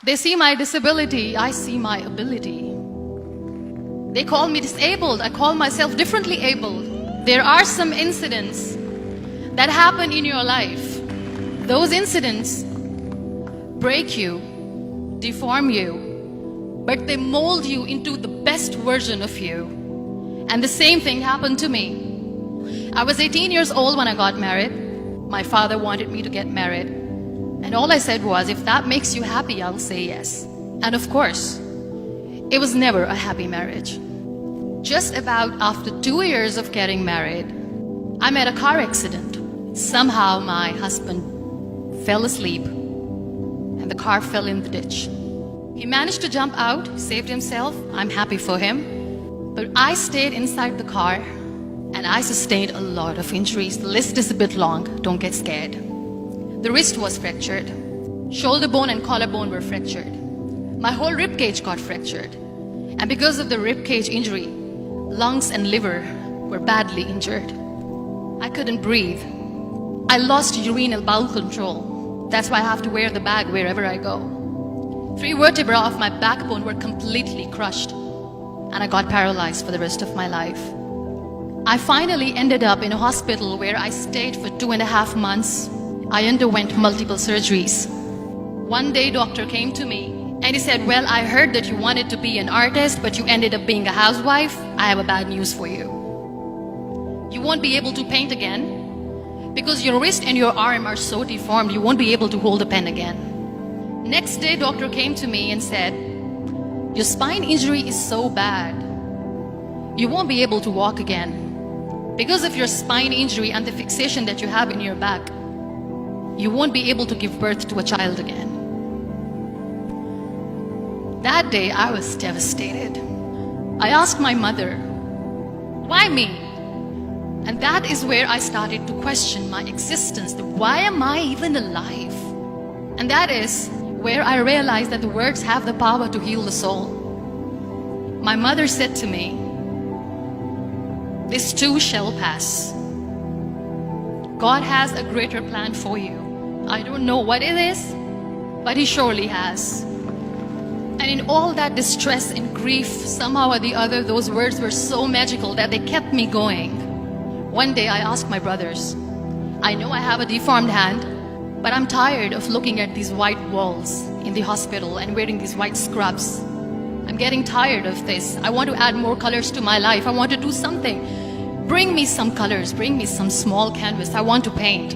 They see my disability, I see my ability. They call me disabled, I call myself differently abled. There are some incidents that happen in your life. Those incidents break you, deform you, but they mold you into the best version of you. And the same thing happened to me. I was 18 years old when I got married. My father wanted me to get married. And all I said was, if that makes you happy, I'll say yes. And of course, it was never a happy marriage. Just about after 2 years of getting married, I met a car accident. Somehow my husband fell asleep and the car fell in the ditch. He managed to jump out, saved himself. I'm happy for him. But I stayed inside the car and I sustained a lot of injuries. The list is a bit long, don't get scared. The wrist was fractured. Shoulder bone and collarbone were fractured. My whole rib cage got fractured. And because of the rib cage injury, lungs and liver were badly injured. I couldn't breathe. I lost urinary bowel control. That's why I have to wear the bag wherever I go. 3 vertebrae of my backbone were completely crushed. And I got paralyzed for the rest of my life. I finally ended up in a hospital where I stayed for 2.5 months. I underwent multiple surgeries. One day, doctor came to me and he said, well, I heard that you wanted to be an artist, but you ended up being a housewife. I have a bad news for you. You won't be able to paint again because your wrist and your arm are so deformed, you won't be able to hold a pen again. Next day, doctor came to me and said, your spine injury is so bad, you won't be able to walk again. Because of your spine injury and the fixation that you have in your back, you won't be able to give birth to a child again. That day, I was devastated. I asked my mother, why me? And that is where I started to question my existence. Why am I even alive? And that is where I realized that the words have the power to heal the soul. My mother said to me, this too shall pass. God has a greater plan for you. I don't know what it is, but He surely has. And in all that distress and grief, somehow or the other, those words were so magical that they kept me going. One day I asked my brothers, I know I have a deformed hand, but I'm tired of looking at these white walls in the hospital and wearing these white scrubs. I'm getting tired of this. I want to add more colors to my life. I want to do something. Bring me some colors, bring me some small canvas. I want to paint.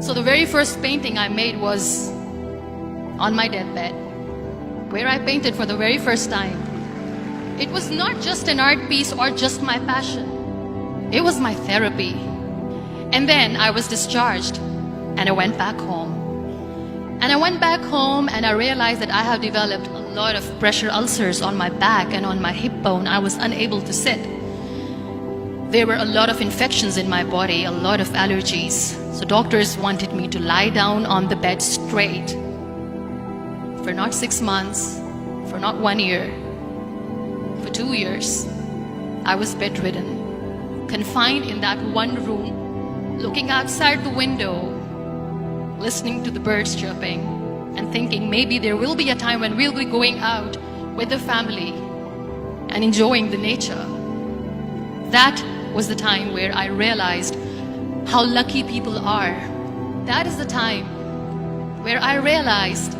So the very first painting I made was on my deathbed, where I painted for the very first time. It was not just an art piece or just my passion. It was my therapy. And then I was discharged and I went back home. And I went back home and I realized that I have developed a lot of pressure ulcers on my back and on my hip bone. I was unable to sit. There were a lot of infections in my body, a lot of allergies. So doctors wanted me to lie down on the bed straight for not 6 months, for not 1 year, for 2 years. I was bedridden, confined in that one room, looking outside the window, listening to the birds chirping and thinking maybe there will be a time when we'll be going out with the family and enjoying the nature. That was the time where I realized how lucky people are. That is the time where I realized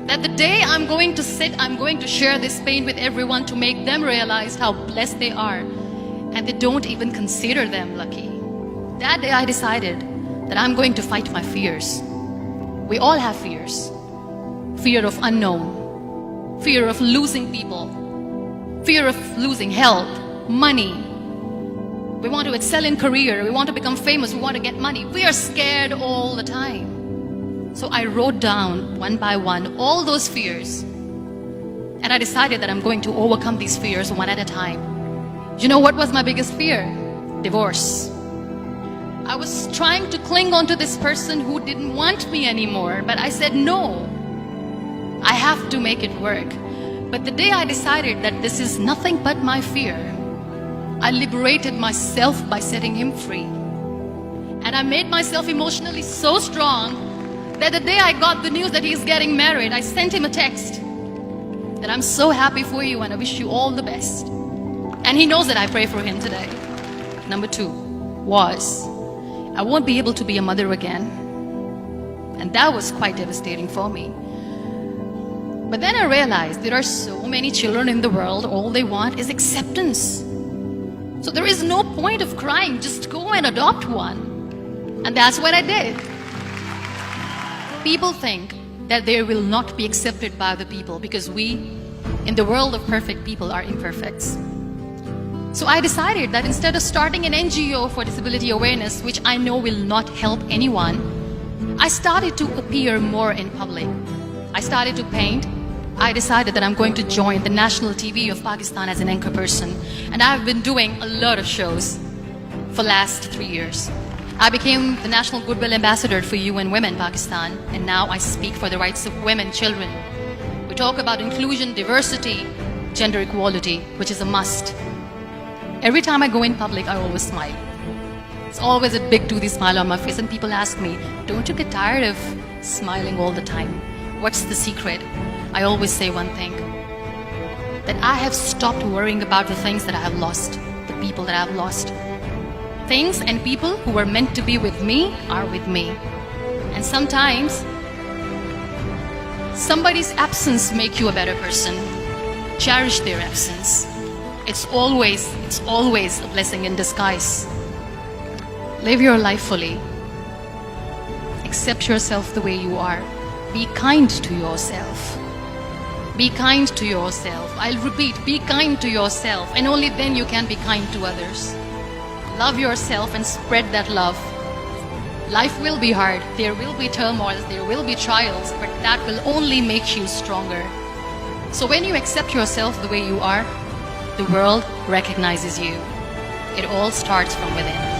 that the day I'm going to sit, I'm going to share this pain with everyone to make them realize how blessed they are, and they don't even consider them lucky. That day I decided that I'm going to fight my fears. We all have fears. Fear of unknown, fear of losing people, fear of losing health, money. We want to excel in career, we want to become famous, we want to get money. We are scared all the time. So I wrote down one by one all those fears. And I decided that I'm going to overcome these fears one at a time. You know what was my biggest fear? Divorce. I was trying to cling on to this person who didn't want me anymore, but I said no. I have to make it work. But the day I decided that this is nothing but my fear, I liberated myself by setting him free. And I made myself emotionally so strong that the day I got the news that he's getting married, I sent him a text that I'm so happy for you and I wish you all the best. And he knows that I pray for him today. Number 2 was, I won't be able to be a mother again. And that was quite devastating for me. But then I realized there are so many children in the world, all they want is acceptance. So there is no point of crying, just go and adopt one. And that's what I did. People think that they will not be accepted by the people because we, in the world of perfect people, are imperfects. So I decided that instead of starting an NGO for disability awareness, which I know will not help anyone, I started to appear more in public. I started to paint. I decided that I'm going to join the national TV of Pakistan as an anchor person. And I've been doing a lot of shows for the last 3 years. I became the National Goodwill Ambassador for UN Women Pakistan, and now I speak for the rights of women, children. We talk about inclusion, diversity, gender equality, which is a must. Every time I go in public, I always smile. It's always a big toothy smile on my face, and people ask me, don't you get tired of smiling all the time? What's the secret? I always say one thing, that I have stopped worrying about the things that I have lost, the people that I have lost. Things and people who were meant to be with me are with me. And sometimes, somebody's absence makes you a better person. Cherish their absence. It's always a blessing in disguise. Live your life fully. Accept yourself the way you are. Be kind to yourself. Be kind to yourself. I'll repeat, be kind to yourself, and only then you can be kind to others. Love yourself and spread that love. Life will be hard. There will be turmoils, there will be trials, but that will only make you stronger. So when you accept yourself the way you are, the world recognizes you. It all starts from within.